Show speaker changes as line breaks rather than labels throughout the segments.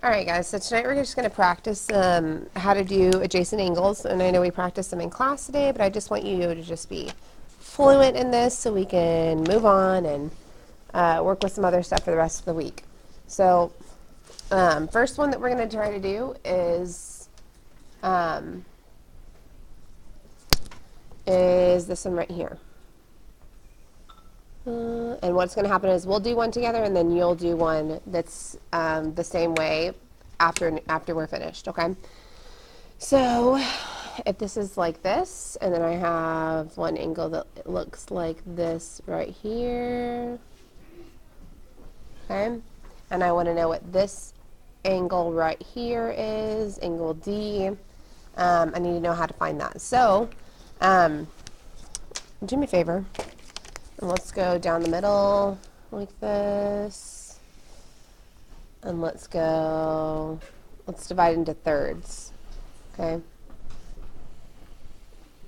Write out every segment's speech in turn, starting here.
Alright guys, so tonight we're just going to practice how to do adjacent angles, and I know we practiced them in class today, but I just want you to just be fluent in this so we can move on and work with some other stuff for the rest of the week. So first one that we're going to try to do is this one right here. And what's going to happen is we'll do one together and then you'll do one that's the same way after we're finished, okay? So if this is like this, and then I have one angle that looks like this right here, okay? And I want to know what this angle right here is, angle D. I need to know how to find that. So do me a favor. And let's go down the middle like this. And let's divide into thirds. Okay?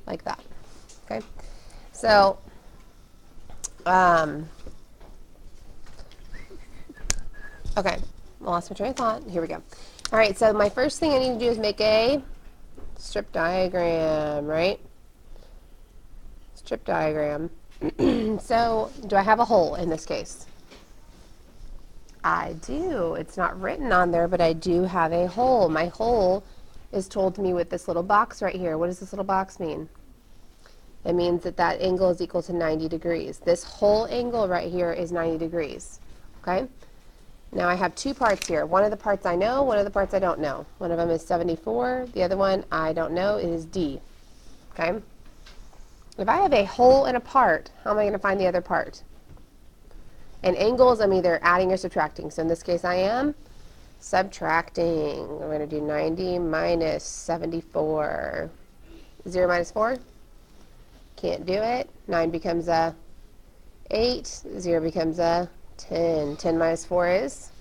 Like that. Okay? So, okay. I lost my train of thought. Here we go. All right, so my first thing I need to do is make a strip diagram, right? Strip diagram. So, do I have a hole in this case? I do. It's not written on there, but I do have a hole. My hole is told to me with this little box right here. What does this little box mean? It means that that angle is equal to 90 degrees. This whole angle right here is 90 degrees. Okay? Now I have two parts here. One of the parts I know, one of the parts I don't know. One of them is 74. The other one I don't know. It is D. Okay? If I have a hole in a part, how am I going to find the other part? And angles, I'm either adding or subtracting. So in this case, I am subtracting. We're going to do 90 minus 74. 0 minus 4? Can't do it. 9 becomes a 8. 0 becomes a 10. 10 minus 4 is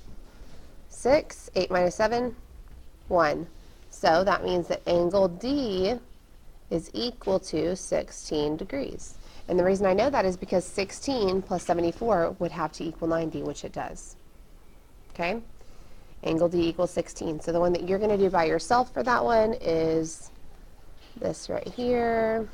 6. 8 minus 7, 1. So that means that angle D is equal to 16 degrees. And the reason I know that is because 16 plus 74 would have to equal 90, which it does. Okay? Angle D equals 16. So the one that you're going to do by yourself for that one is this right here.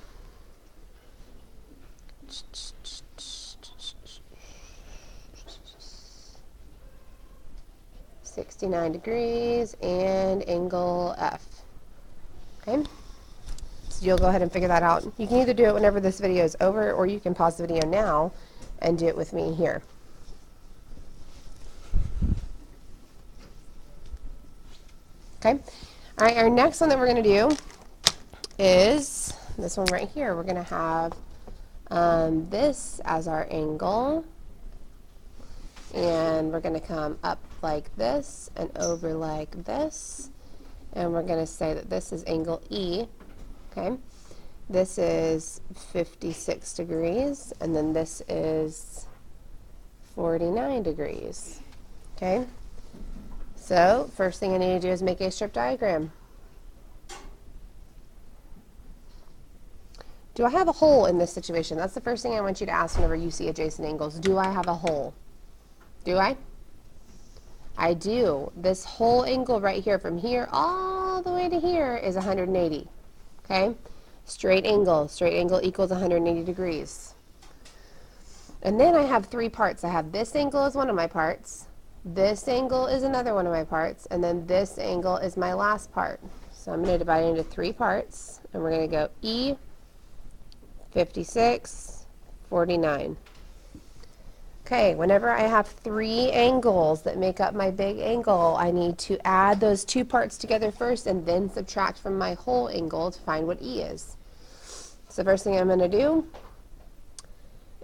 $69 degrees and angle F. Okay? So you'll go ahead and figure that out. You can either do it whenever this video is over, or you can pause the video now and do it with me here. Okay? All right, our next one that we're going to do is this one right here. We're going to have this as our angle, and we're going to come up like this and over like this, and we're going to say that this is angle E. Okay, this is 56 degrees, and then this is 49 degrees. Okay, so first thing I need to do is make a strip diagram. Do I have a hole in this situation? That's the first thing I want you to ask whenever you see adjacent angles. Do I have a hole? Do I? I do. This whole angle right here, from here all the way to here, is 180. Okay? Straight angle equals 180 degrees. And then I have three parts. I have this angle as one of my parts, this angle is another one of my parts, and then this angle is my last part. So I'm going to divide it into three parts, and we're going to go E, 56, 49. Okay, whenever I have three angles that make up my big angle, I need to add those two parts together first and then subtract from my whole angle to find what E is. So the first thing I'm going to do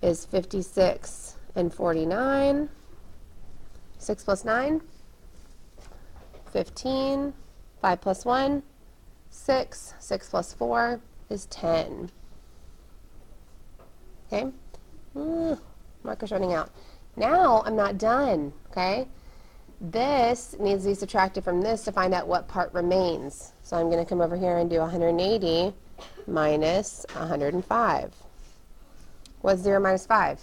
is 56 and 49. 6 plus 9, 15. 5 plus 1, 6. 6 plus 4 is 10. Okay? Marker's running out. Now I'm not done, okay? This needs to be subtracted from this to find out what part remains. So I'm going to come over here and do 180 minus 105. What's 0 minus 5?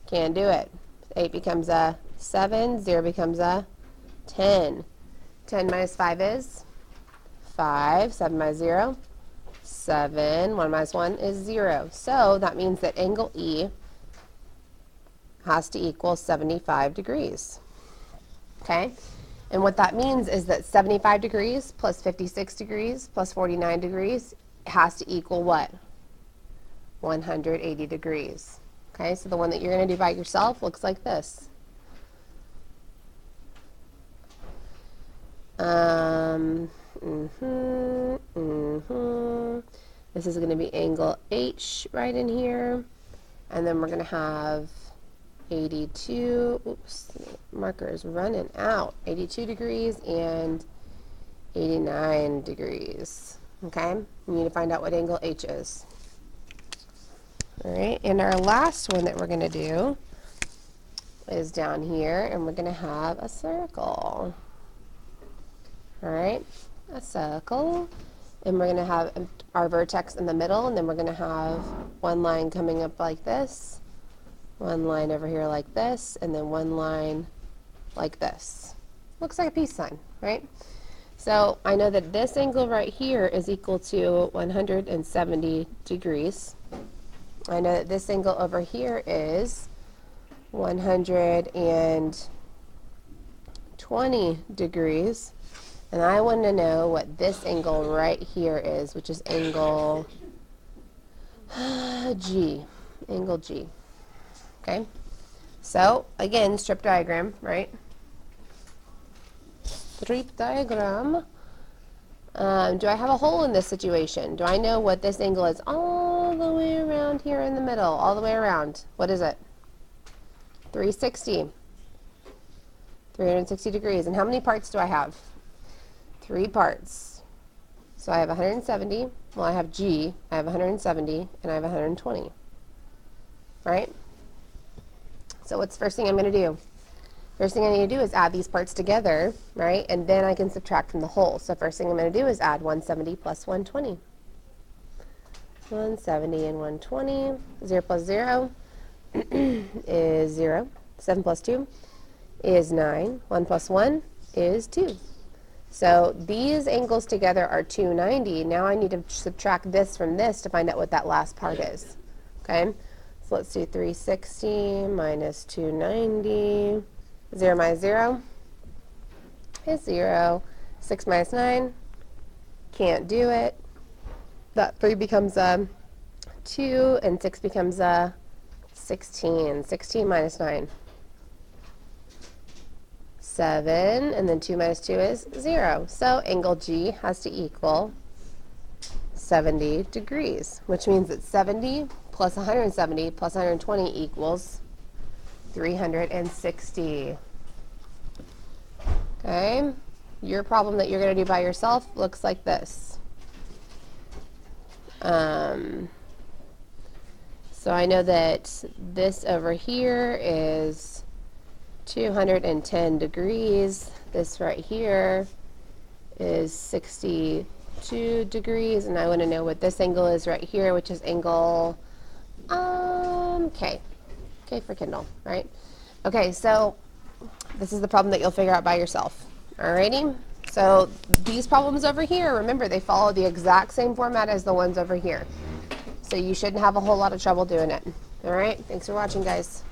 Can't do it. 8 becomes a 7, 0 becomes a 10. 10 minus 5 is 5. 7 minus 0, 7. 1 minus 1 is 0. So that means that angle E has to equal 75 degrees. Okay? And what that means is that 75 degrees plus 56 degrees plus 49 degrees has to equal what? 180 degrees. Okay, so the one that you're going to do by yourself looks like this. This is going to be angle H right in here. And then we're going to have 82, oops, marker is running out, 82 degrees and 89 degrees. Okay, we need to find out what angle H is. All right, and our last one that we're going to do is down here, and we're going to have a circle. All right, a circle, and we're going to have our vertex in the middle, and then we're going to have one line coming up like this, one line over here like this, and then one line like this. Looks like a peace sign, right? So I know that this angle right here is equal to 170 degrees. I know that this angle over here is 120 degrees. And I want to know what this angle right here is, which is angle G. Angle G. Okay? So, again, strip diagram, right? Strip diagram. Do I have a hole in this situation? Do I know what this angle is all the way around here in the middle, all the way around? What is it? 360. 360 degrees. And how many parts do I have? 3 parts. So I have 170. Well, I have G. I have 170, and I have 120. Right? So what's the first thing I'm going to do? First thing I need to do is add these parts together, right? And then I can subtract from the whole. So first thing I'm going to do is add 170 plus 120. 170 and 120. 0 plus 0 is 0. 7 plus 2 is 9. 1 plus 1 is 2. So these angles together are 290. Now I need to subtract this from this to find out what that last part is. Okay? So let's do 360 minus 290. 0 minus 0 is 0. 6 minus 9, can't do it. That 3 becomes a 2, and 6 becomes a 16. 16 minus 9. 7, and then 2 minus 2 is 0. So angle G has to equal 70 degrees, which means that 70 plus 170 plus 120 equals 360. Okay, your problem that you're going to do by yourself looks like this. So I know that this over here is 210 degrees. This right here is 62 degrees, and I want to know what this angle is right here, which is angle K. K for Kindle, right? Okay, so this is the problem that you'll figure out by yourself. Alrighty? So these problems over here, remember, they follow the exact same format as the ones over here. So you shouldn't have a whole lot of trouble doing it. Alright? Thanks for watching, guys.